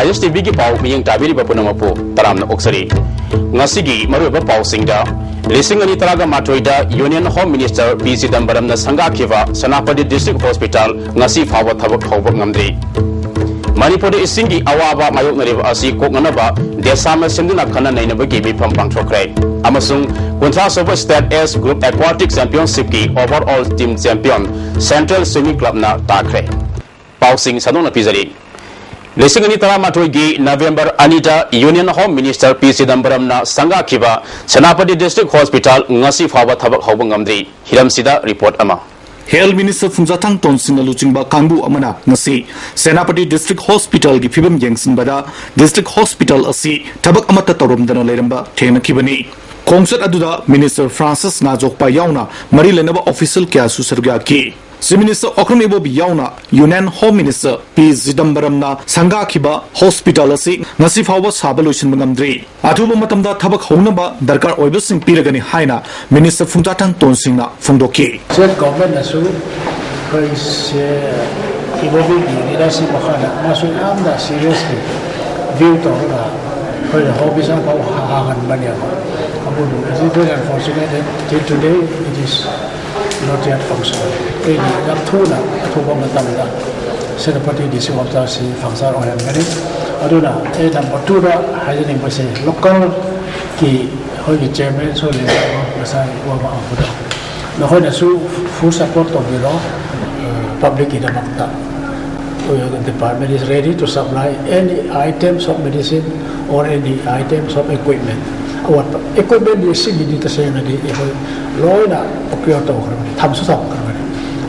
ISTV ki pau miyang tabiri bapunamapu taram na oksari. Ngasigi maruba pau singda Lising ani taraga matroida Union Home Minister P. Chidambaram na sangga kiva Senapati District Hospital ngasi fawa thabak hawbak ngamdri. Manipur isingi awaba mayok nariba asi koknanaba desama senduna khana nainabagi mifam pangthokre. Amasung Kuntra Soba State S Group Aquatic Championship ki overall team champion Central Swimming Club na takre. Pau sing sadona pizari. Lising ani tara matoi November anita Union Home Minister P. Chidambaram na sangga kiba Senapati District Hospital ngasi fawa thabak hawbak ngamdri. Hiram sida report ama. Health Minister Funjatang Tonsing Luchingba Kambu Amana Nasi Senapati District Hospital gi Fibam Yengsin Bada District Hospital Asi Tabak Amata Torum Dana Leramba Tena Kibani Kongsat Aduda Minister Francis Najokpa Yauna Mari Lenaba Official Kyasu Serga Ki Si Minister Okram Ibo Yauna Union Home Minister P. Chidambaram na Sangga Kiba Hospital Asi Nasi Fawa Sabalushin Mangamdri Atuba Matamda Tabak Honaba Darkar Oibusing Piragani Haina Minister Funjatang Tonsing na Fundoki State government asu is evolving leadership makana masu amda seriously view to the hobbies and hagan banya abu is very unfortunate that till today it is not yet functional ini gam thuna thuba matamda Senapati District Hospital si function oran gani aduna number 2 da hajani base local ki hoi chairman so le masai wa ma abu Nahoy na su full support of the law, public in the department is ready to supply any items of medicine or any items of equipment. Our equipment is seen in the same way. Law na procure to Tamsu Sam.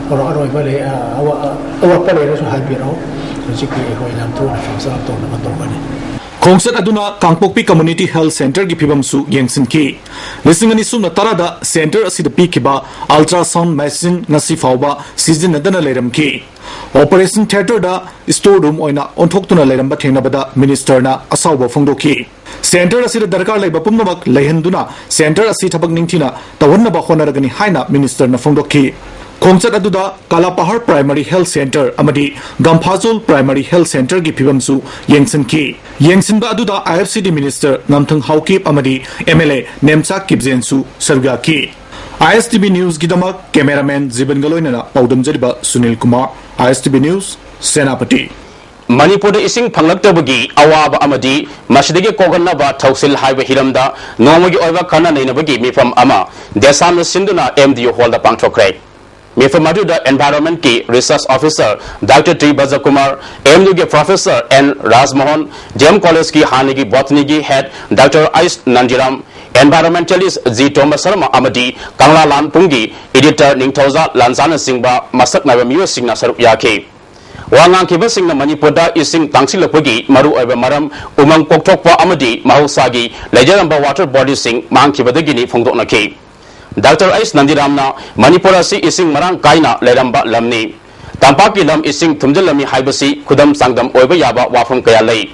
Or our parents will help you out. So she can go in to function to the Kongsat Aduna Kangpokpi Community Health Center gi Pibam su Yengsin ki Lising ani sumna tarada center asi the pikiba ultrasound machine ngasi fawba season nadana leram ki Operation Theater da store room oina onthok leram ba thengna bada minister na asawba phongdo ki Center asi darkar laiba pumnamak lehenduna center asi thabak ningthina tawonna ba honaragani haina minister na phongdo ki Kongsat Aduda Kalapahar Primary Health Center amadi Gampazol Primary Health Center gi phibamsu Yengsin ki Yengsin ba Aduda IFCD Minister Namthang Haukip amadi MLA Nemsak Kibzensu Sarga ki ISTV News gidamak cameraman Ziban Galoinana Paudam Jariba Sunil Kumar ISTV News Senapati Manipur ising panglaktabagi awaba amadi masidagi koganaba thausil haiba hiramda nomagi oiba khana nainabagi mifam ama desam sinduna MDO holda pangthokre Mifamadu the Environment Ki Research Officer Dr. T. Bajakumar, MU ke Professor N. Rajmohan, Jem College ki Hanigi Botany ki Head Dr. Ais Nandiram, Environmentalist G. Thomas Sharma Amadi, Kangla Lan Pungi, Editor Ningthauza Lansana Singba, Masak Nava Miwa Singna Sarup Yaki. Wangang Kiba Singna Manipuda is Sing Tangsilapagi, Maru Eva Maram, Umang Poktokpa Amadi, Mahusagi, Lejaramba Water Body Sing, Mang Kibadagini Fungdonaki. Dr. Ais Nandiramna Manipura si ising marang kaina leramba lamni Tampaki lam ising tumjalami haibasi kudam sangdam oiba yaba wafam kaya lay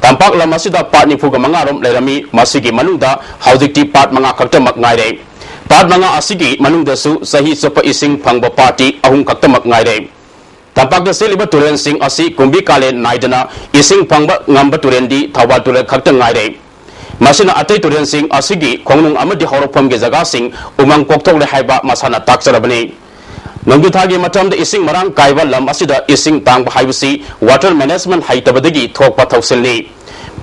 Tampak lam masida pat ni puga mangarom lerami masigi manungda haudikti pat mga kaktamak ngaire Pat mga asigi manungda su sahi sopa ising pangba party ahung kaktamak ngaire Tampak da siliba turen sing asi kumbi kale naidana ising pangba ngamba turendi tawal turen kakta ngaire Masina atay turen sing asigi kongnung amadi horofam ge jaga sing umang koktok le haiba masana taksarabani nongdu thagi matam da ising marang kaiba lam asida ising tang haibasi water management haitabadagi thokpa thausilni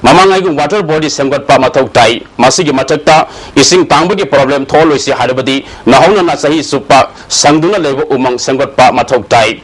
mamangai gu water body semgat pa mathok tai masigi matakta ising tangbagi problem tholoisi harabadi nahona na sahi supa sangduna lebo umang semgat pa mathok tai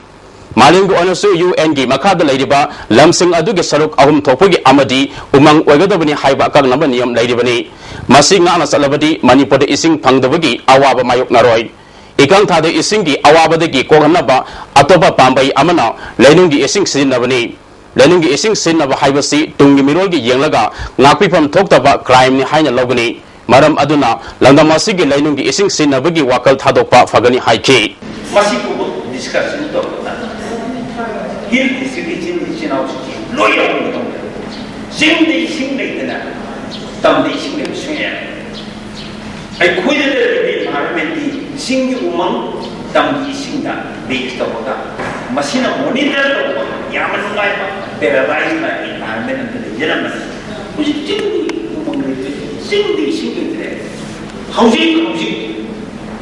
Malingu onasu UN gi makada laidiba lamsing aduge saruk ahum thopugi amadi umang oigadabani haiba kag namba niyam laidibani masinga na salabadi Manipur ising phangdabagi awaba mayok naroi ikang thade ising gi awabadagi koganaba atoba pambai amana leinungi ising sinabani leinungi ising sinaba haibasi tungi mirolgi yenglaga ngakpifam thoktaba crime ni haina logani maram aduna landamasi gi leinungi ising sinabagi wakal thadokpa fagani haiki masiku discussion to Here is the kitchen out. Loyal. Sing the sing later. Tam the sing the swing. I quit the environment. Sing the woman. Tam the sing that. Based on that. Machine monitor. Yaman life. Paralyzed. environment and the German, which is sing the singing there. Housing,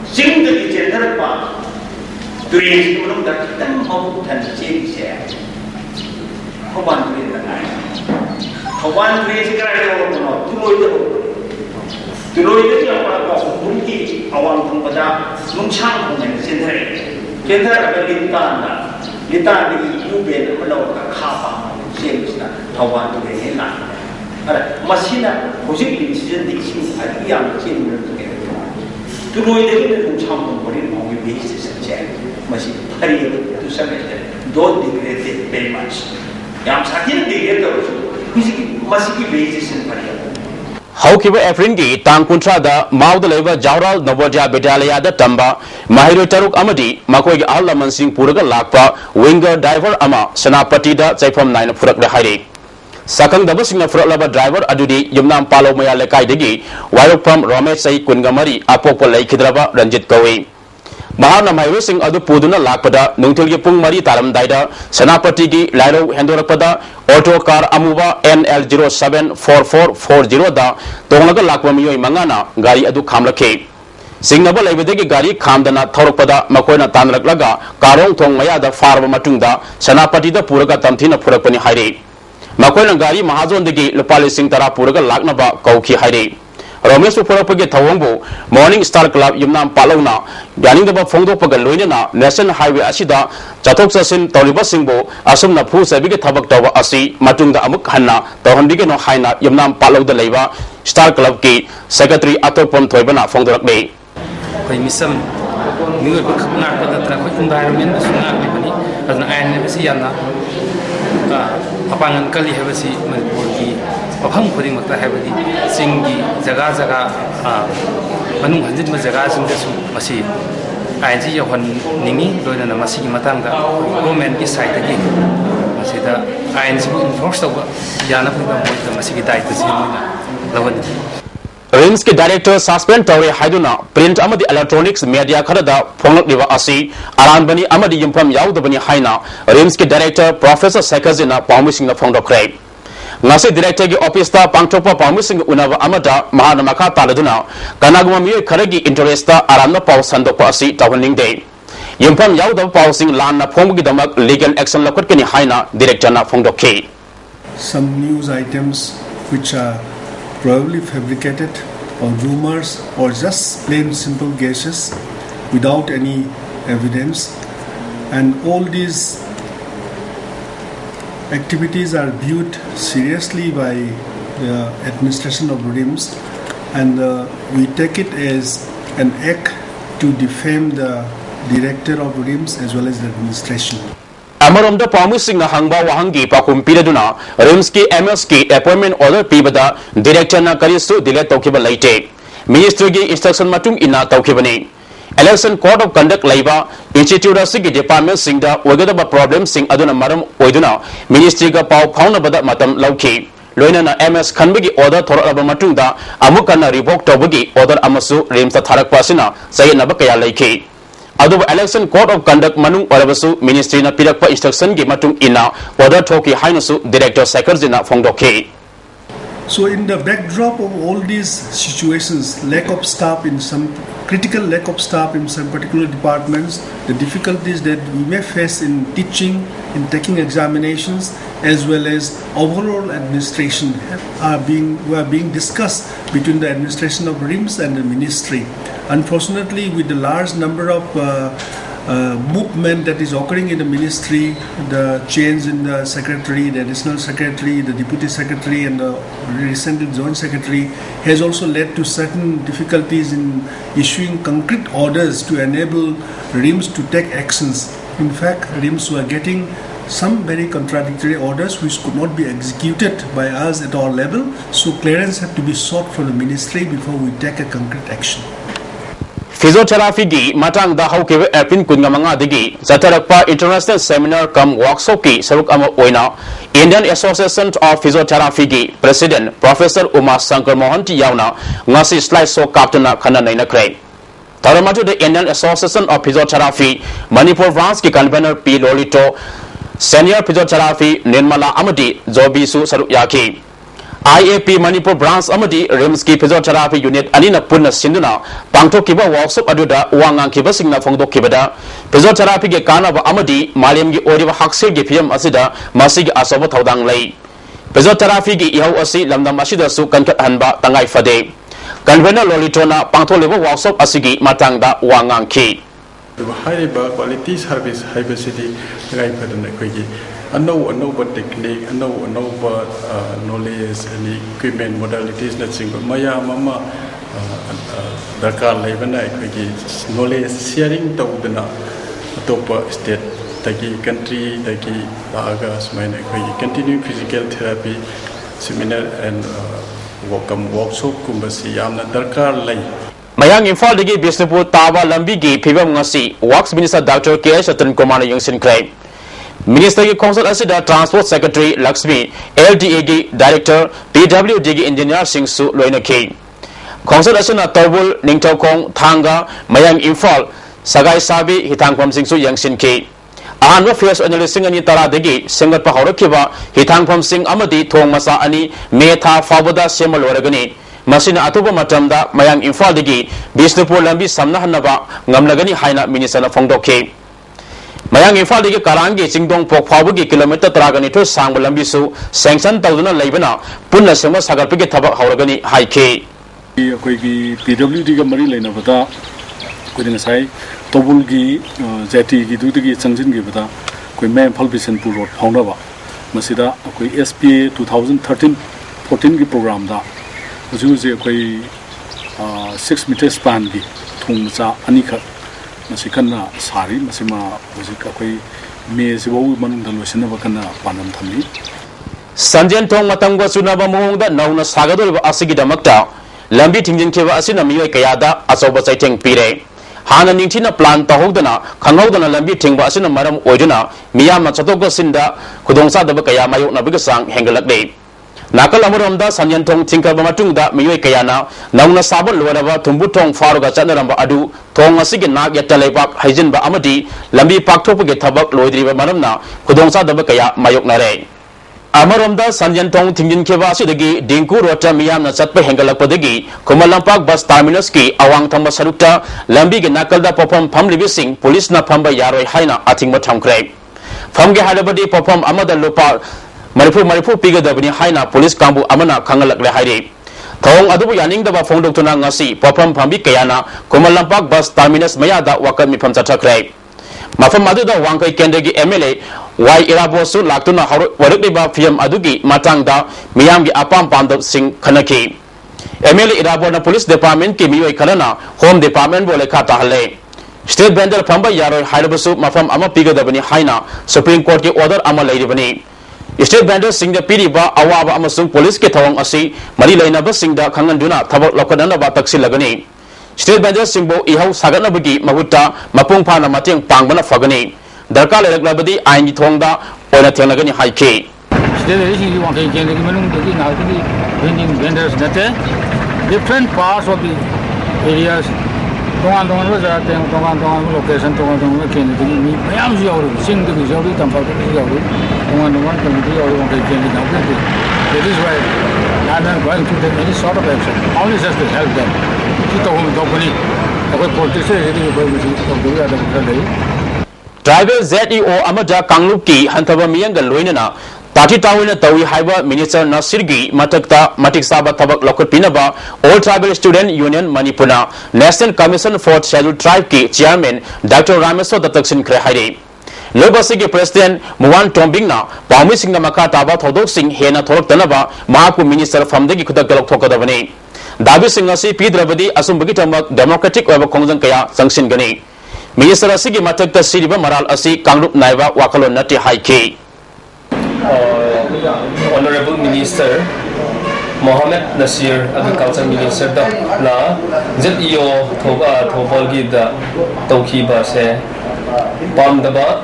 sing the general part. To raise that them how can change here. How one to raise the night. How one to raise the guy to know the Munki, Awan Pumbada, Munchang, and Century. Kenda Litana, Litana, Ubin, Manoka, Kappa, James, Tawan to the Hena. Masina, Hosiki, the young children together. To know the Munchang, what it will be basis and check. Must hurry to submit them. Don't degrade it very much. Yam Sakin degrade also. Must be basis and variable. Haukiba Efringi, Tankuntrada, Maudaleva, Jaural, Novoja, Bedalia, the Tamba, Mahiro Taruk Amadi, Makoi Alaman Singh Puraga Lakpa, Winger, Diver Ama, Sanapatida, Zaipam 9 Purak the Hari. Sakang the Busing of Furlava driver Adudi, Yumnam Palo Maya Lekai Digi, Wayopam, Romet Sai Kungamari, Apopo Lake Hidrava, Ranjit Kawi. Mahana Mayrusing Adu Puduna Lakpada, Nuntil Pung Mari Taram Daida, Sanapatigi, Laro, Hendorapada, Auto Car Amuva, NL074440 da, Tonga Lakwamio Mangana, Gari Adu Kamlake. Singapore Levidegi Gari Kamdana, Toropada, Makoina Tanraklaga, Karong Tongmaya, the Farva Matunda, Sanapati the Puraga Tamtina Purakani Haide. Makoina Gari Mahazon Degi, Lupali Sing Tara Puraga Laknaba, Kauki Haide. Romesh Purapagi Tawambo, Morning Star Club, Yumnam Palona, Ganinga Fondo Pagaloina, National Highway Ashida, Chatoksa Sin, Toliba Singbo, Asumna Pusa Big Tabak Tower Asi, Matunda Amukhana, Tohandigano Haina, Yumnam Palo the Leva, Star Club Key, Secretary Atopom Toibana, Fondo Bay. Misam, New Nakana, environment, Sunaki, as an Iron Apangan Kali Havasi, Manipuri. Hong putting what I have Singi, Zagazaga, Manu Hanjit Mazagas in this Masi. I see one Nini, Lord and Masi Matanga, Roman is side again. Masida, I am first of Yana with the Masiki died the same. Rimski director suspend Tauri Haiduna, print Amadi Electronics Media Kanada, Ponok Riva Asi, Aranbani Amadi Yumpam Yau the Bani Haina, Rimski director Professor Sekazina, promising the Fondo Craig. Nasi director gi office ta pangtopa promising unava amata mahana maka taladuna kanaguma mi kharagi interesta aramna paw sandokpa asi tawning day yumpam yawda pawsing lanna phomgi damak legal action lakot kani haina director na phongdokhe. Some news items which are probably fabricated or rumors or just plain simple guesses without any evidence, and all these activities are viewed seriously by the administration of RIMS, and we take it as an act to defame the director of RIMS as well as the administration. Amaramda promising na hangba wahangi pakum piladuna RIMS ki MS ki appointment order pibada director na karisu delete tawkiba laite ministry gi instruction matung ina tawkibani. Election Code of Conduct Laiba, Institute of Sigi Department Singda, Wagada problem sing Aduna Maram Oiduna, Ministry ga Pau Pauna Bada Matam Lauki, Loina MS Kanbigi order Toraba Matunda, Amukana revoke Tobugi, order Amasu, Rimsa Tarak Pasina, Say Nabakaya Lake. Adu Election Code of Conduct Manung Orabasu, Ministry na Pirakpa Instruction Gimatung Ina, order Toki Hainasu, Director Sakarzina Fongdoke. So in the backdrop of all these situations, lack of staff in some critical lack of staff in some particular departments, the difficulties that we may face in teaching, in taking examinations, as well as overall administration were being discussed between the administration of RIMS and the ministry. Unfortunately, with the large number of movement that is occurring in the ministry, the change in the secretary, the additional secretary, the deputy secretary, and the recently joint secretary has also led to certain difficulties in issuing concrete orders to enable RIMS to take actions. In fact, RIMS were getting some very contradictory orders which could not be executed by us at our level, so clearance had to be sought from the ministry before we take a concrete action. Physiotherapy gi matang da hauke April kungamanga digi Zatarakpa International Seminar cum workshop ki saruk ama oina Indian Association of Physiotherapy gi President Professor Umar Sankar Mohanty yauna ngasi slide so kaptana khana naina krai Taramatu the Indian Association of Physiotherapy Manipur branch ki convener P Lolito Senior Physiotherapy Nirmala Amadi Jobisu Saru Yaki IAP Manipur branch Amadi Rimski Physiotherapy Unit Anina Puna Sinduna Pangto Kiba workshop Aduda Wangang Kiba Singna Fongdo Kibada Physiotherapy Ge Kanaba Amadi Maliam Gi Oriva Haksir Ge PM Asida Masig Asoba Thaudang Lay Physiotherapy Gi Ihaw Asi Lamda Masida Su Kankat Hanba Tangai Fade Convener Lolitona Pangto Level workshop Asigi Matangda Wangang Ki high quality service high city guy for the Naki. I know but technique, I know knowledge and equipment modalities that single Maya Mama Dakar Labana knowledge sharing to the top state, Taki country, Taki Agas, my continue physical therapy seminar and workshop Kumbasi Yamna Dakar Lay. Mayang Infal Digi Bisnupur Tawa Lambigi Pibam Ngasi Works Minister Dr. K. Shatan Kumar Yungsin Kray Minister Gi Council Asida Transport Secretary Lakshmi LDA Director PWD Engineer Singh Su Loina K Council Asina Tawul Ningtokong Thanga Mayang Infal Sagai Sabi Hitangpam Singh Su Yangsin K Ahanwa Fierce Analyst Ani Tara Digi Singat Pahorokiba Hitangpam Singh Amadi Thong Masa Ani Metha Fabada Semal Waragani Masina atuba matamda mayang Infal digi Bisnupur lambi samna hanaba ngamlagani haina minisana fongdoke mayang Infal digi karangi singdong pok phabugi kilometer taragani to sangba lambi su sanction tawduna laibana punna sema sagarpigi thabak hauragani haike akoigi PWD ga mari laina bata koiding sai tobul gi jati gi dudigi changjin gi bata koi main phal bisenpur road phongna ba masida akoi SPA 2013-14 gi program da Usually, we 6 meter span gi thung cha ani kha masikana sari masima usika koi me sibo manung da loisina bakana panam thamni Sanjan Tong Matangwa Sunaba Mongda Nauna Sagadol Asigi Damakta Lambi Tingjin Keva Asina Miyo Kayada Asoba Saiting Pire Hana Nintina Plan Tahodana Kangodana Lambi Tingba Asina Maram Ojuna Miyama Chatoga Sinda Kudongsa Dabakaya Mayo Nabigasang Hengalak Day Nakal Amuramda Sanyantong Tinka Bamatungda Miyo Kayana Nauna Sabot Luanava Tumbutong Faruga Chanaramba Adu Tong Asigi Nak Yatalebak Hajinba Amadi Lambi Paktopa Tabak Loidriva Maramna Kudongsa Dabakaya Mayok Nare Amaromda Sanjantong Tingjin Keva Sidagi Dinku Rota Miyam na Satpa Hengalakpadagi Kumalampak Bus Terminus ki Awang Tamba Sarukta Lambi gi Nakalda Popom Pamlibising Police na Pamba Yaroi Haina Ating Matamkre Famge Hadabadi Popom Amada Lupa Maripu Piga Dabini Haina Police Kambu Amana Kangalak Haidi Thong Adubu Yaning Daba Fondok Tuna Ngasi Popom Pambi Kayana Kumalampak Bus Terminus Mayada Wakam Mipam Tatakre Mafam Aduda Wangkai Kendegi MLA Y Irabosu Laktuna Warikliba Fiam Adugi Matangda Miyamgi Apam Pandap Singh Kanaki MLA Irabona Police Department Ki Miyo Kalana Home Department Bole Kata Hale State Bender Pamba Yaroi Haidabasu Mafam Ama Piga Dabani Haina Supreme Court Ki Order Ama Laidibani State Bender Singh the Piriba Awaba Amasung Police Ki Thawang Asi Marilaina Basingda Kanganduna Tabak Lokadana Bataksi Lagani State Bender Singbo Ihaw Sagana Bagi Mahuta Mapung Pana Mating Pangbana Fagani Darkar Labadi Aini Tonga or a Tenagani High K. Different parts of the areas. Location that is why I am going to take any sort of action, only just to help them. Driver ZEO Amaja Kangluki Hantaba Miyanga Luinana Tati Tawina Tawi Haiba Minister Nasirgi Matakta Matiksaba Tabak Lokot Pinaba All Tribal Student Union Manipuna National Commission for Scheduled Tribe Ki Chairman Dr. Rameso Dataksin Krehide Lobasigi President Muwan Tombingna Pami Singh Namaka Taba Thodok Singh Hena Thorok Tanaba Mahaku Minister Famdegi Kudakalok Tokadavani Dabi Singh Asi Pidrabadi Asumbagi Tamak Democratic Over Kongzang Kaya Sangshin Gani Minister Asigi Matakta Siriba Maral Asi Kangrup Naiva Wakalo Nati High K. Honorable Minister Mohammed Nasir Agriculture Minister na ZEO Thobalgi da Taukiba se Pamdaba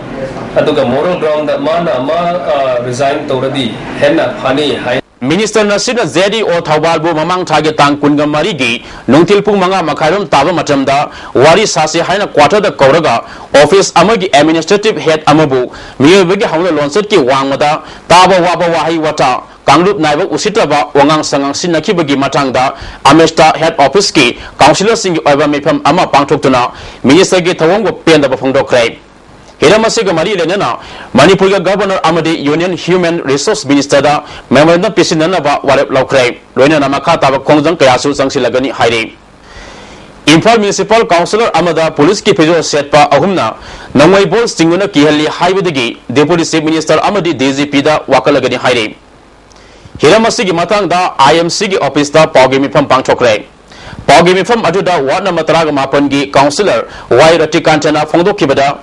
aduga moral ground da mana ma resign tawradi henna phani hai Minister Nasina Zedi or Taubalbu Mamang Target Tang Kunga Marigi, Nungtil Pumanga Makarum Tava Matamda, Wari Sasi Haina Quarter the Koraga, Office Amagi Administrative Head Amabu, Miyabi Hanga Lonseki Wangmada, Taba Waba Wahi Wata, Kanglup Naiva Usitaba, Wangang Sangang Sinakibagi Matanga, Amesta Head Office Ki, Councillor Sing Eva Mipam Ama Pangtokuna, Minister Gitawanga Penda Bafundo Craig. Hiramasiga Mari Lenana, Manipur Governor Amadi Union Human Resource Minister da Memoranda Pisinanaba Warep Lokray, Lena Namakata Kongzang Kayasu Sangsilagani Hairi. Impal Municipal Councillor Amada Police Kipijo Setpa Ahumna, Namway Bol Stinguna Kihali Highway Deputy Chief Minister Amadi DZP da Wakalagani Hairi. Hiramasigi Matang da IMC Office da Pogimi from Pangchokray. Pogimi from Aduda Wana Matraga Mapangi Councillor Y Ratikantana Fondo Kibada.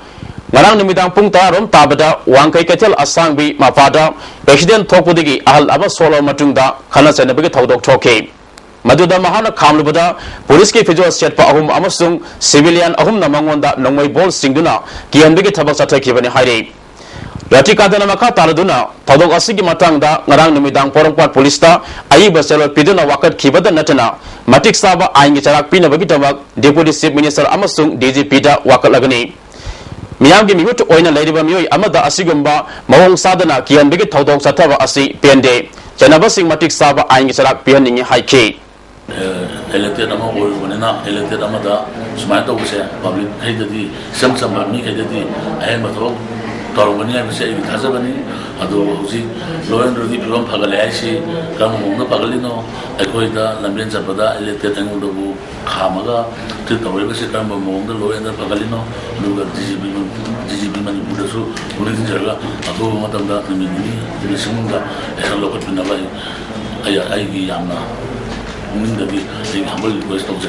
Ngarang numidang pung tarom tabada wangkai ketel asangbi mafada accident thokpudigi ahal aba solo matungda khana senabagi thodok thoke maduda mahana khamlubada police ki fijo setpa ahum amasung civilian ahum namangonda nongmai bol singduna kianbigi thabak sathakibani haire ratikadana makha taladuna thodok asigi matangda ngarang numidang porongpat police ta ayiba selo piduna wakat khibada natana matik saba aingi charak pinabagi tabak deputy chief minister amasung DGP da wakat lagani Miyamgi Miut Oina Lady Bamui Amada Asigumba, Mawong Sadana, Kian Big Todok Satava Asi, Pende, Janabasing Matic Saba, Aingisarak, Pianing High elected among Wanana, elected Amada, Smata was a public headed, some Mami headed, I am a talk, Torwania, say with Hazabani, Adozi, Loren Rudi Prom Pagalashi, Kamunga Pagalino, Equita, Lambian Zapada, elected and the Kamaga, Titawebasi Kamamong, the Loren Pagalino, look at DGB Manipuri, Ulinjaga, Ado Matanda, the Simunga, and a local Pinavai, Ayana. Humble request of the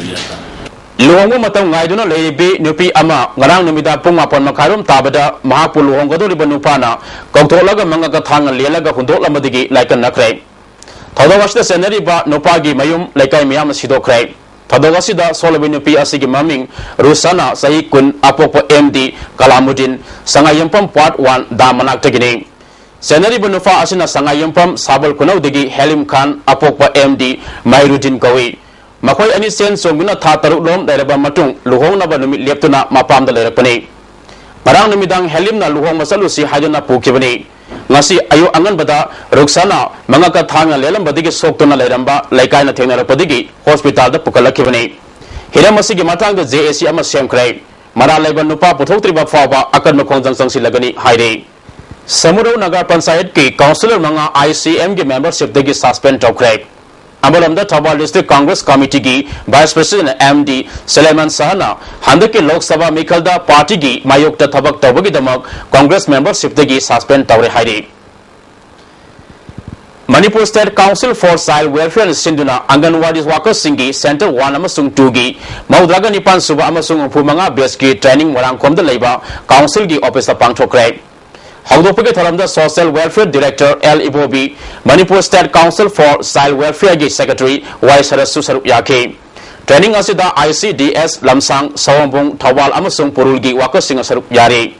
Luongo matang ngaiduna leibi nupi ama ngarang numida punga pon makarum tabada mahapul luongo do ribanupana kongtolaga mangaga thanga lelaga hundok lamadigi laikan nakre thodawasida senari ba nupagi mayum laikai miyam sidokre thodawasida solabi nupi asigi maming rusana sahi kun apopo MD Kalamudin sangayampam part 1 damanak tagini senari banufa asina sangayampam sabal kunau digi Halim Khan apokpa MD Mairudin Kawi Makoi ani sen songuna tha taruk lom dairaba matung luhong na banumi leptuna mapam da lerakpani marang numidang Halim na luhong masalu si hajuna pukibani ngasi ayo angan bada ruksana mangaka thanga lelam badigi soktuna leiramba laikai na thengna rapodigi hospital da pukalakibani hiramasi gi matang da JAC ama semkrai mara laiban nupa puthoktriba fawa akan makhongjang sangsi lagani haire Samuro Nagar Panchayat ki councillor manga ICM ki membership degi suspend tokrai Ambalamda Thabal District Congress Committee ki Vice President MD Suleiman Sahana handaki Lok Sabha Mikalda party ki mayokta thabak tawbagi damak Congress membership degi suspend tawre haire Manipur State Council for Child Welfare Sinduna Anganwadi Workers Singi Center 1 amasung 2 gi Maudraga Nipan Suba amasung Pumanga Base ki training warangkomda leiba council ki office pangthokrai Haudopage Tharamda Social Welfare Director L. Ibobi, Manipur State Council for Child Welfare Gi Secretary Y. Sarasu Sarup Yake. Training Asida ICDS Lamsang Sawambung Thawal Amasung Purulgi Wakasing Sarup Yari.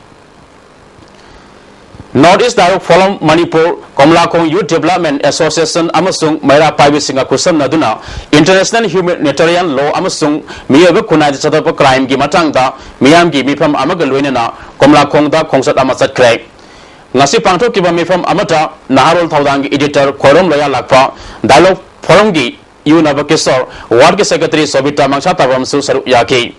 Northeast Daruk Forum Manipur Komlakong Youth Development Association Amasung Maira Paibi Singakusam Naduna International Humanitarian Law Amasung Miyaga Kunai Satapa Crime Gi Matangda Miyam Gi Mipam Amagalwinana Komlakong da Kongsat Amasat Craig. Ngasi pangthok kiba mifam amata Naharul Thaudang editor Khorom Loya Lakpa Dialogue Forum gi Yunaba Kisor Ward ke Secretary Sobita Mangsa Tabam Su Sarup Yaki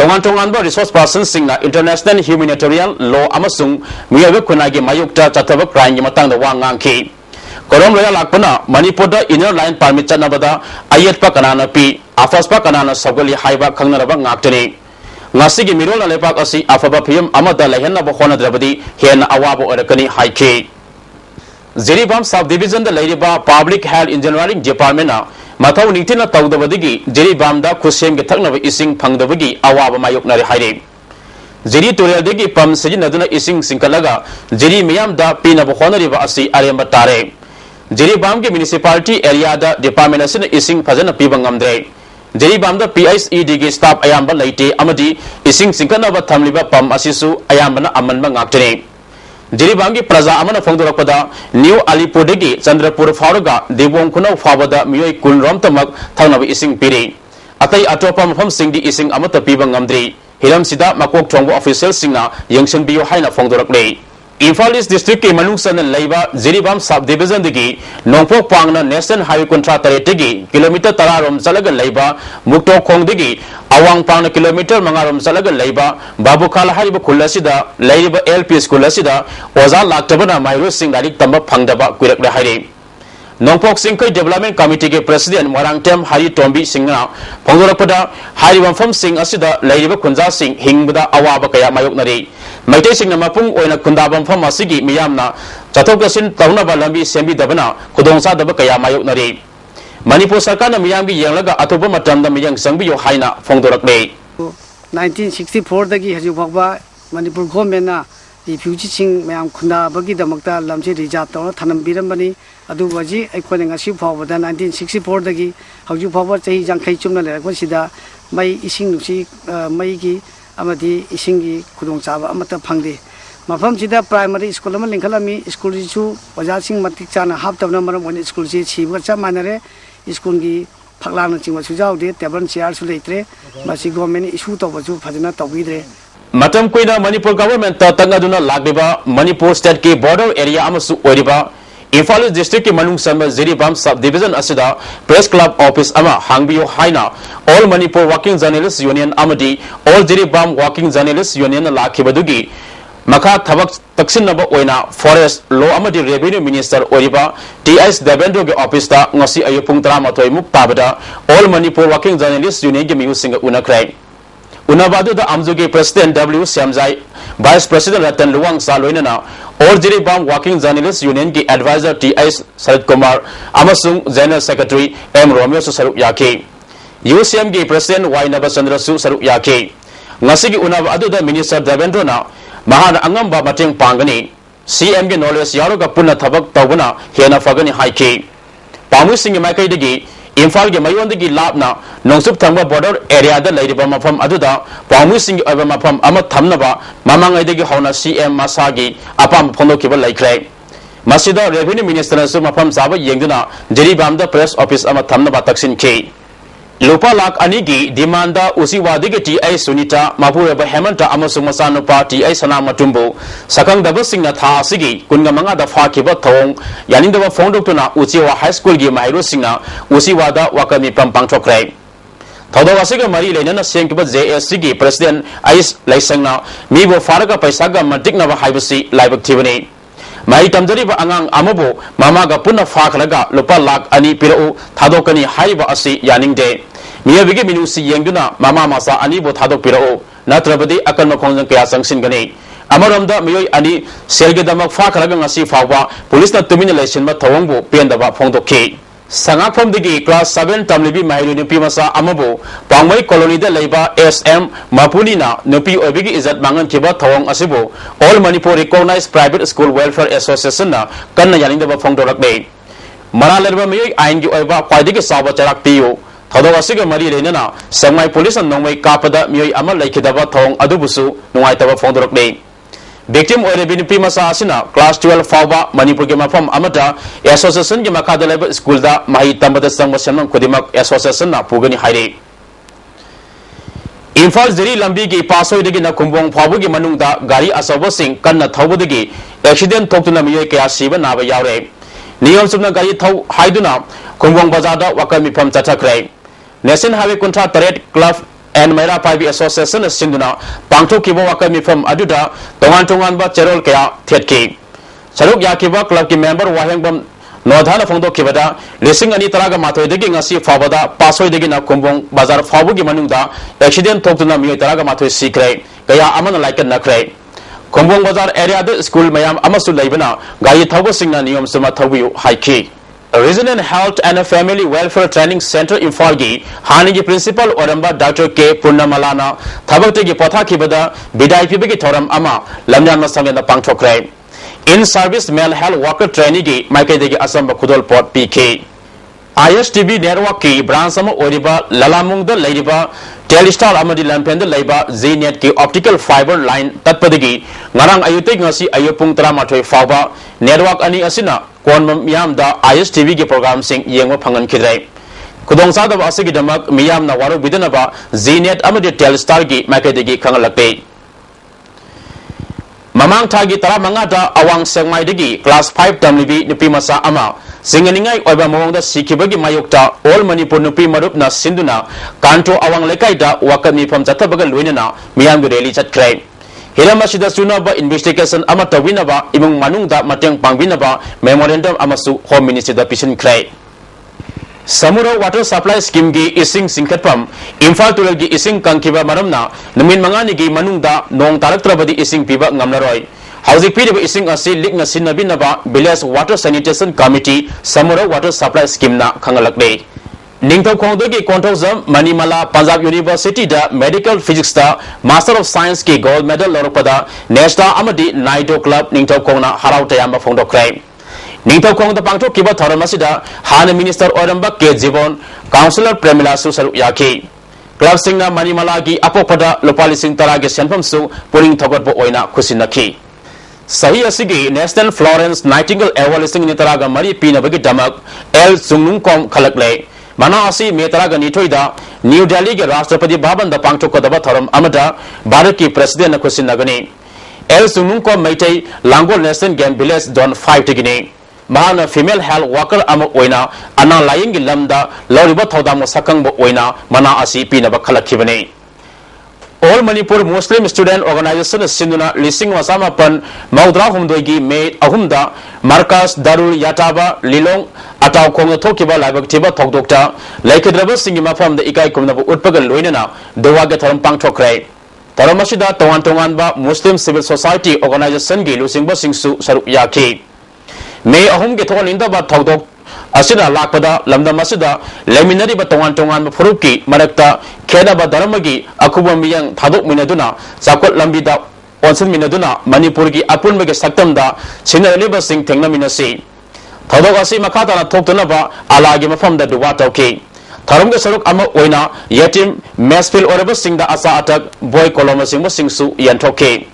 Tongan ba resource person singna International Humanitarian Law amasung Miyaga Kunagi Mayukta Chataba Crime matang da wangang ki Khorom Loya Lakpana Manipur da inner line permit chanabada ayat pa kanana pi afas pa kanana sagali haiba khangnaraba ngaktani Ngasigi mirol na lepak asi afaba piyam amada lehenna bokhona drabadi hen awabo orakani haike Ziribam sub division da leiriba public health engineering department na mathaw ningtina tawdabadigi Ziribam da khusem ge thaknaba ising phangdabagi awaba mayok nari haire Ziri turyal degi pam sijinaduna ising singkalaga Ziri miyam da pina bokhona riba asi aremba tare Ziribam ge municipality area da department asina ising phajana pibangamdre Jeribamda PISED gi staff ayamba laite amadi ising singkanaba thamliba pam asisu ayambana amanba ngaktene Jiribam ki praja amana phongdorapda New Alipurdagi Chandrapur Fauraga Debong Khunau Fawada Miyoi Kunrom Tamak Thangnabi ising piri atai atopa mafam singdi ising amata piba ngamdri hiram sida makok thongbo official singna yengsen biyo haina phongdorakle Imphal East District ke manungsan laiba Jiribam Sub Division digi Nongpok Pangna National Highway Contract tegi kilometer tararom salaga laiba Mukto Khong digi Awang Pangna kilometer mangarom salaga laiba Babukala hariba kulasida laiba LPS kulasida Oza laktabana Mayro Singh Darik tamba phangdaba kuirakle haire Nongpok Singkai Development Committee ke President Warangtem Hari Tombi Singna Phongdorakpada Hari Wampham Singh asida laiba Kunja Singh hingbada awaba kaya mayoknari Maitei Singna mapung oina kundabam pham asigi miyamna chathokgasin taunaba lambi sembi dabana khudongsa daba kaya mayoknari Manipur Sarkarna miyamgi yenglaga atoba matamda miyang sangbiyo haina phongdorakle 1964 dagi haju phagba Manipur government na refugee sing mayam khunda bagi damakta lamche reserve tawna thanam birambani adu waji aikone ngasi phawbada 1964 dagi haju phawba chahi jangkhai chumna lerakwa sida mai ising nusi mai gi amadi isingi khudong chaba amata phangde mafam sida primary school ama lingkhalami school ju oja sing matik chana hap tabna maram one school ji chiba cha manare school gi phaklang chingwa sujau de table chair su leitre masi government issue to baju phajana tawidre Matam Kuina Manipur government Tangaduna Lagriba Manipur state ke border area amasu oriba Imphal East District ke manung sama Jiribam Sub Division asida Press Club Office ama hangbiyo haina All Manipur Working Journalists Union amadi All Jiribam Working Journalists Union lakhibadugi Maka thabak taksin naba oina Forest Law amadi Revenue Minister oriba TS Devendra ke office ta ngasi ayupung tramatoi muk tabada All Manipur Working Journalists Union ke miyu singa unakrai Unabadu da Amzugi President W. Samjai, Vice President Ratan Luang Saloinana, All Jiribam Working Journalists Union ki Advisor T.S. Sarat Kumar, Amasung General Secretary M. Romeo Saruk Yaki, UCM ki President Y. Nabasandra Su Saruk Yaki, Ngasigi Unabadu da Minister Devendrona, Mahana Angamba Mating Pangani, CM ki Knowledge Yaroga Puna Tabak Tawuna, Hiena Fagani Haiki, Pamu Singh Makai Digi, Imphal ge mayondagi labna nongsup thangba border area da leiriba mafam aduda pamu sing aba mafam ama thamnaba mamangai dagi hauna CM masagi apam phono kiba laikrai masida revenue minister su mafam saba yengduna Jiribam da press office ama thamnaba taksin ke Lupa lak anigi dimanda usiwadi ke TI Sunita Mapuraba Hemanta amasung masano party ay sana matumbo sakang daba singna tha sigi kunga manga da fakiba thong yanin daba phone doctona uchiwa high school gi mairo singna usiwada wakami pampang thokrai thodo wasiga mari lenana sengkiba JSC gi president ais laisangna mibo faraga paisaga matikna ba haibasi laibak thibani mai tamjari ba angang amabo mamaga punna faklaga lupa lak ani pirau thadokani haiba asi yaningde Miyabigi minusi yengduna mama masa ani bo thadok pirao natrabadi akan makhongjang kaya sangsin gani amaramda miyoi ani selge damak fa khalaga ngasi fawba police na tumina lesson ma thawangbo pendaba phongdokhi sangakpham digi class 7 tamlibi mahiru nupi masa amabo pangmai colony da leiba SM Mapuni na nupi obigi izat mangan kiba thawang asibo All Manipur Recognized Private School Welfare Association na kanna yaningdaba phongdorakbe maralerba miyoi aingi oiba kwaidigi sawa charak piyo Thadawasiga mari lenana Sangmai police and nongmai kapada miyoi amal laikidaba thong adubusu nungaitaba phongdorakle victim ore binipi masa asina class 12 fawba Manipur ge mafam amata association ge makada leba school da mahi tambada sangma sanam khudimak association na pugani haire Imphal Ziri lambi ge pasoi degi na kumbong phabu ge manungda gari asawa sing kanna thawbudagi accident thoktuna miyoi kaya siba naba yaure niyam subna gari thaw haiduna kumbong bazada wakami pham chathakrai National Highway Contract Trade Club and Mera Paibi Association Sinduna Pangto Kibo Wakami from Aduda Tongan ba Cherol Kaya Thetki Saruk Yakiba Club ki member Wahengbam Nodhana Fondo Kibada Lising Ani Taraga Mato Digi Ngasi Fabada Pasoi Digi na Kumbong Bazar Fabu gi Manungda accident Tokuna Mi Taraga Mato Sikre Kaya Amana like Nakre Kumbong Bazar area the school Mayam Amasu Laibana Gayi Thabu Singna Niyom Suma Thabu Haiki Regional Health and Family Welfare Training Center in Falgi, Hanigi Principal Oramba Dr. K. Purnamalana, Tabaki Pota Kibada, Bidai Pibiki Toram Ama, Lamyan Masangana Pangtokrai. In service male health worker training, Mike Asamba Kudol Port PK. ISTV network ki branch sama oriba lalamung da leiriba Telstar amadi lampen da leiba Znet ki optical fiber line tatpadagi ngarang ayutai ngasi ayupung teramatoi fauba network ani asina kon miyam da ISTV ki program sing yengwa phangan khidrai kudong sa da asigi damak miyam na waru bidanaba Znet amadi Telstar ki makedagi khangalakte mamang thagi tara mangada awang sengmai dagi class 5 tamlibi nupi masa ama singaningai oiba mawangda sikibagi mayokta all manipur nupi marupna sinduna kanto awang lekaida wakami from jatabaga luinana miyam rally chatkrai hilamasida sunaba investigation ama tawinaba imung manungda mateng pangbinaba memorandum amasu home ministry da pisin krai Samura water supply scheme gi ising singkhatpam Imphal Tural gi ising kangkiba maramna numin mangani gi manungda nong taraktrabadi ising piba ngamnaroi hauzik piriba ising asi likna sinabinaba village water sanitation committee Samura water supply scheme na khangalakle Ningthau khongdogi konthozam Manimala Punjab University da medical physics da master of science ki gold medal loropada Nesta amadi Naido club Ningthau khongna harau tayamba phongdokrai Ningthau khong da pangthok kiba thoramasida hana minister oramba ke jibon councillor Premila su saru yaki club singna Manimala gi apopada lopali sing tara ge senpham su puring thogot bo oina khusinaki sahi asigi national Florence Nightingale award sing ni tara ga mari pina bagi damak L sungnung kom khalakle mana asi me tara ga nithoida New Delhi ge Rashtrapati Bhavan da pangthok kodaba thoram amada Bharat ki president na khusinagani L sungnung kom maitai Langol National Game Village Zone 5 tigini Mana female health worker ama oina ana laying lamda loriba thodam sakang bo oina mana asi pinaba khalakibani All Manipur Muslim Student Organization sinduna lising wasama pan maudra humdoigi May ahumda Markas Darul Yataba Lilong ataw khong thokiba laibak tiba thokdokta laikhadraba singima pham da ikai kumna bo utpagal loinana dowaga tharam pangthokrai taramasida tongan ba Muslim Civil Society Organization gi lusingba singsu saruk yaki May ahum ge thon inda ba thodok asida lakpada lamdam asida leminari ba tongan furuki marakta kheda ba dharamagi akubam yang thadok minaduna sakot lambida onsin minaduna Manipur gi apun mege saktamda chinale ba sing thengna minasi thadok asi makhata na thoktuna ba alagi mafam da duwa tawki tharum ge saruk ama oina yatim mesfil oraba singda asa atak boy koloma singba singsu yantoke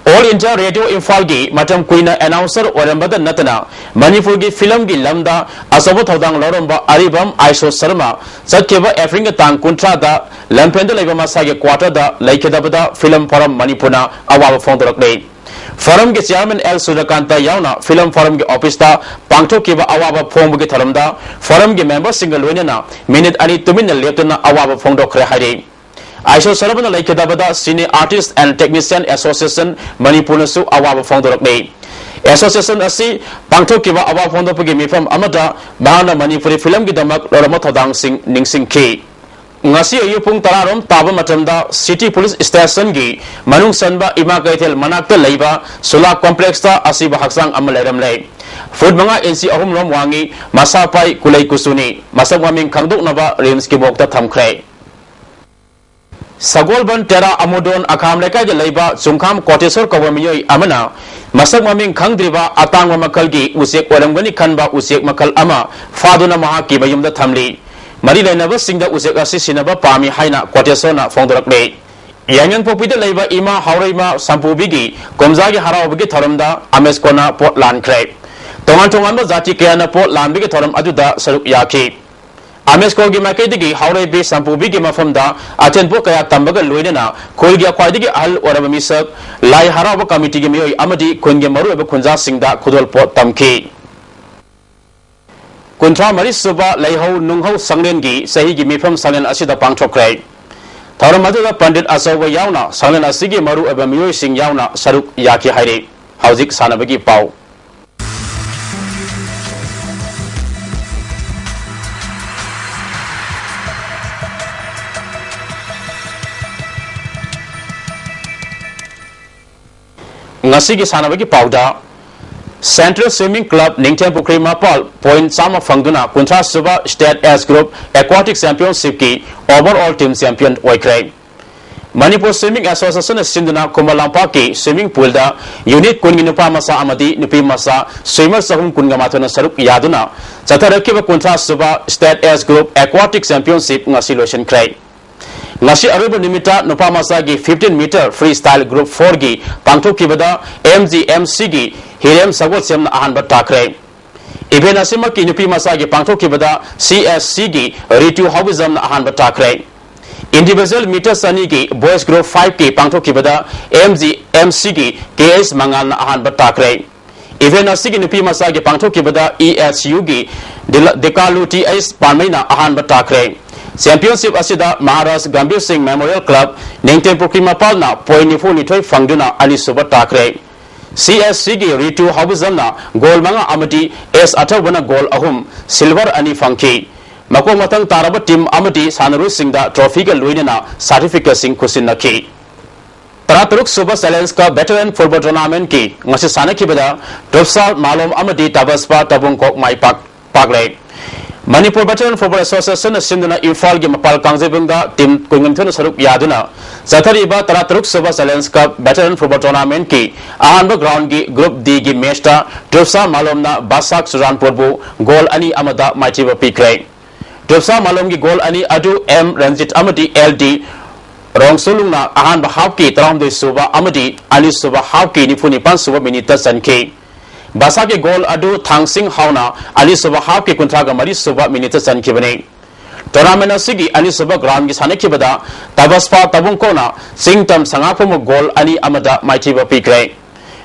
All India Radio Imphal gi matam kuina announcer orambada natana Manipur gi film gi lamda asobo thodang loromba aribam Aisho Sharma chatkeba Africa tang kuntra da lampenda leba masage quarter da laikedabada film forum Manipurna awaba phondorakle forum gi chairman L Sudakanta yauna film forum gi office da pangthokeba awaba phongbu gi tharamda forum gi member single loinana minute ani tuminna leptana awaba phongdokre hari Aisho Sarabana Laikadabada Senior Artist and Technician Association Manipur su awaba phongdorakne Association asi pangthokiba awaba phongdopagi mifam amada bana Manipuri film gi damak lorama thodang sing ningsing ki ngasi ayupung tararom taba matamda City Police Station gi manung sanba ima kaithel manakta leiba Sula Complex ta asiba haksang amaleram lei food manga NC ahum rom wangi masapai kulai kusuni masak maming khangduk naba rims ki bokta thamkhrai Sagolban Tera Amodon Akam Leka Leiba Sungkam Kotesor Kawamiyoy Amana Masak Maming Kangdriba Atangwa Makalgi Usek Orangani Kanba Usek Makal Ama Faduna Mahaki Bayum the Tamli Marila never sing the Usek Asisinaba Pami Haina Kotesona Fondorakle Yangan Popida Leiba Ima Haurima Sampubigi Komzagi Harabigi Taramda Ameskona Port Land Crab Tongan Zati Kiana Port Land Bigi Taram Aduda Saruk Yaki Amesko gi makedigi haure be sampubi gi mafamda atenpo kaya tambaga loinena kolgi akwadigi al oraba misak lai haraba committee gi mioi amadi konge maru eba kunja singda khudol pot tamki kuntra mari suba laihau nunghau sanglen gi sahi gi mifam sanglen asida pangthokrai tharamadu pandit asawa yauna sanglen asigi maru eba mioi sing yauna saruk yaki haire hauzik sanabagi pau Ngasigi sanabagi pauda Central Swimming Club Ningthem Pukri Mapal point sama fangduna kuntra suba state S group aquatic championship ki overall team champion oikrai Manipur Swimming Association Sinduna Kumalampa ki swimming pool da unit kungi nupa masa amadi nupi masa swimmer sahum kunga matuna saruk yaduna chatharakiba kuntra suba state S group aquatic championship ngasi lotion krai ngasi aruba nimita nupa masa gi 15 meter freestyle group 4 gi pangthok kibada MGMC gi hirem sagot semna ahan bat takrai event asima ki nupi masa gi pangthok kibada CSC gi ritu hobism na ahan bat takrai individual meter sani ki boys group 5 ki pangthok kibada MGMC ki KS mangal na ahan bat takrai event asigi nupi masa gi pangthok kibada ESU gi dekalu TS panmai na ahan bat takrai championship asida Maharaj Gambir Singh Memorial Club ningtem prokrima palna point ni fu ni thoi fangduna ali suba takrai CSC gi ritu hobism na goal manga amati S athabana goal ahum silver ani fangki Mako matang taraba team amadi sanaru singda trophy ga loinena certificate sing kusin naki Taraturuk Super Challenge ka veteran football tournament ki ngasi sana ki bada Dropsa Malom amadi Tabaspa Tabungkok mai paklay Manipur Veteran Football Association sinduna Imphal gi mapal kangjebungda team kuingantuna saruk yaduna Zathariba Taraturuk Super Challenge ka veteran football tournament ki ahanba ground gi group D gi match ta Dropsa Malom na Basak Suranpur bu goal ani amada maitiba pikray Dropsa Malom ki goal ani adu M Ranjit amadi LD Rong Sulungna ahan bahab ki taram de suba amadi ali suba hab ki nifuni pan suba minita sanke Basa ki goal adu Thangsing Hauna ali suba hab ki kuntraga mari suba minita sanke bane Tournament asigi ali suba ground ki sanake bada Tabaspa Tabungkona Singtam Sangapumu goal ani amada maitiba pikray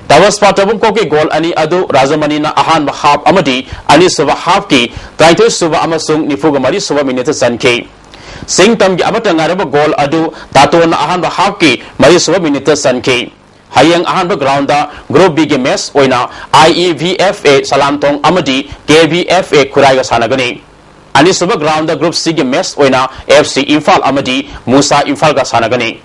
Tabaspa Tabungko ki goal ani adu Rajamani na ahan bahab amadi ali suba hab ki Taito suba amasung nifuga mari suba minita sanke Singtam gi abata ngaraba goal adu tato na ahan bahab ki mari suba minita sanke hayang ahan ba ground da group B gi match oina IEVFA Salamtong amadi KVFA Khuraiga sanagani ani suba ground da group C gi match oina FC Imphal amadi Musa Imphal ga sanagani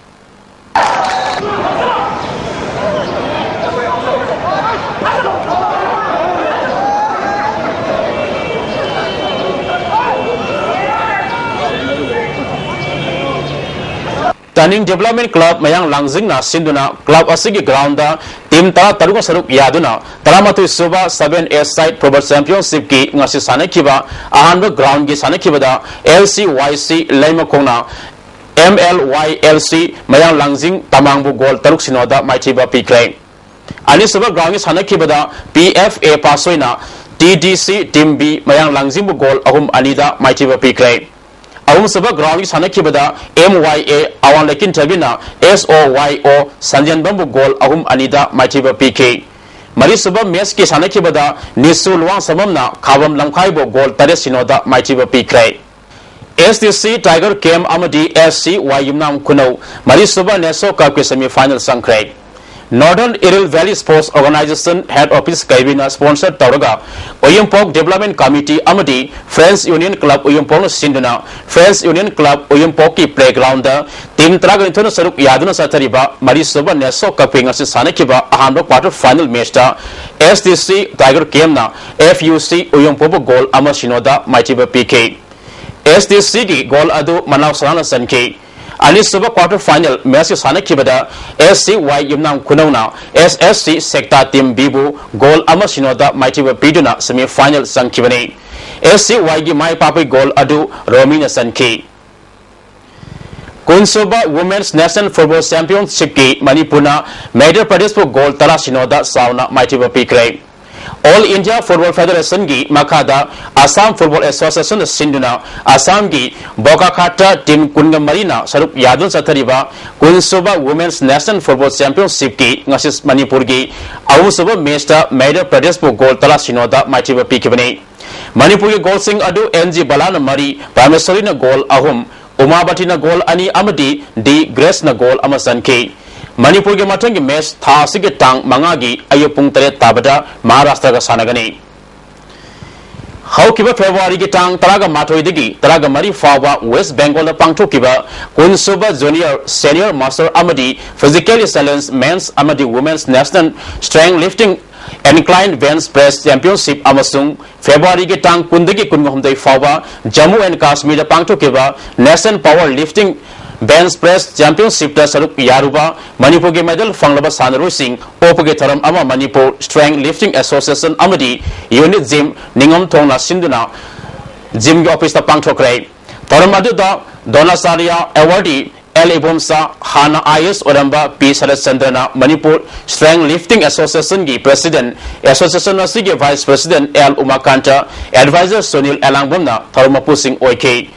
Turning Development Club mayang langjing na sinduna club asigi ground da team tara taruga saruk yaduna taramatu suba 7A side Pro Championship ki ngasi sanakiba ahanba ground gi sanakiba da LCYC Laimakona MLYLC mayang langjing tamangbu goal taruk sinoda maitiba pikray ani suba ground gi sanakiba da PFA pasoina TDC Team B mayang langjing bu goal ahum anida maitiba pikray Awum sabah ground ki sana kibada MYA awan lekin tabina SOYO sanjan bambu goal ahum anida maitiba PK Mari sabah match ki sana kibada nisulwang samamna khabam lamkhai bo goal tare sinoda maitiba PK STC Tiger Camp amadi SC Yumnam Kunau Mari sabah Neso Cup ki semi final sangkrai Northern Iril Valley Sports Organization Head Office Kaibina sponsored Tauraga Oyumpok Development Committee Amadi Friends Union Club Oyumpok Sinduna Friends Union Club Oyumpok ki playground team Traga Intona Saruk Yaduna Satariba Marisoba Neso Kaping as Sanakiba Ahanba quarter final match ta STC Tiger Kemna FUC Oyumpok goal Amashinoda Maitiba PK STC ki goal adu Manaw Sana Sanke Ali suba quarter final match sana kibada SCY Yumnam Kunauna SSC Sector Team Bibu goal ama sinoda maitiba piduna semi final sang kibani SCY gi mai papi goal adu Romina Sanki Kunsuba Women's National Football Championship ki Manipuna Madhya Pradesh po goal tara sinoda sauna maitiba pikrai All India Football Federation gi makada Assam Football Association sinduna Assam gi Bokakhata team kunga marina saruk yadun sathariba Kunsuba Women's National Football Championship ki ngasis Manipur gi awusuba match ta Madhya Pradesh po goal tala sinoda maitiba pikibani Manipur gi goal sing adu NG Balana Mari Prameswari na goal ahum Umabati na goal ani amadi D Grace na goal amasan ki Manipur ke matang match tha sige tang mangagi ayupung tare tabada Maharashtra ka sanagani Haukiba February ki tang taraga mathoi digi taraga mari fawa West Bengal da pangthok kiba Kunsuba Junior Senior Master amadi Physically Challenged Men's amadi Women's National Strength Lifting Inclined Bench Press Championship amasung February ki tang kundagi kunhumdai fawa Jammu and Kashmir da pangthok kiba National Power Lifting Bench Press Championship da saruk yaruba Manipur ge medal fanglaba sanaroi sing opage tharam ama Manipur Strength Lifting Association amadi unit gym ningam thongna sinduna gym ge office ta pangthokre tharam adu da Donasaria awardee L. Ibomsa Hana IS Oramba P. Sarat Chandrana Manipur Strength Lifting Association ki President Association Nasi ki Vice President L. Umakanta Advisor Sunil Elangbomna Tharumapu Singh Oike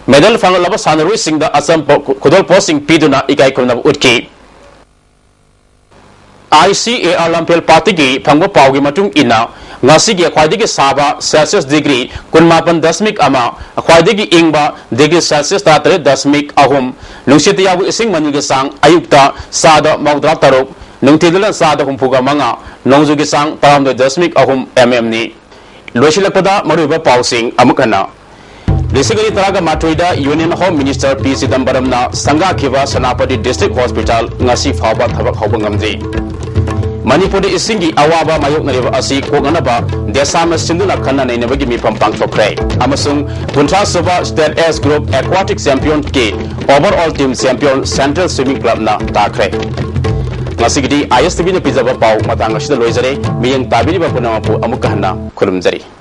Medal Fangalaba Sanarui Singh da Assam Kudol Posing Piduna Ikai Kunab Utki ICAR Lampel Party ki Pangbo Paugi Matung Ina ngasi gi khwaidigi saba Celsius degree 18.0 ama khwaidigi ingba degree Celsius ta 3.0 ahum nungsit yabu ising manigi sang ayukta sada mawdra taruk nungtidilan sada humpuga manga nongjugi sang 3.0 ahum mm ni loisilakpada maruba pausing amukana Basically, Taraga Matuida, Union Home Minister P. Sidambaram na Sangha Kiva Sanapati District Hospital ngasi phawba thabak hawbangamdi Manipur isingi awaba mayok na riba asi koganaba desama sinduna kanna na inabagi mipam pangthokre amasung puntra soba State S Group Aquatic Champion ke overall team champion Central Swimming Club na takre ngasigidi ISTV na pizaba pau matanga sida loizare miyang tabiri ba punamapu amukahna khurumjari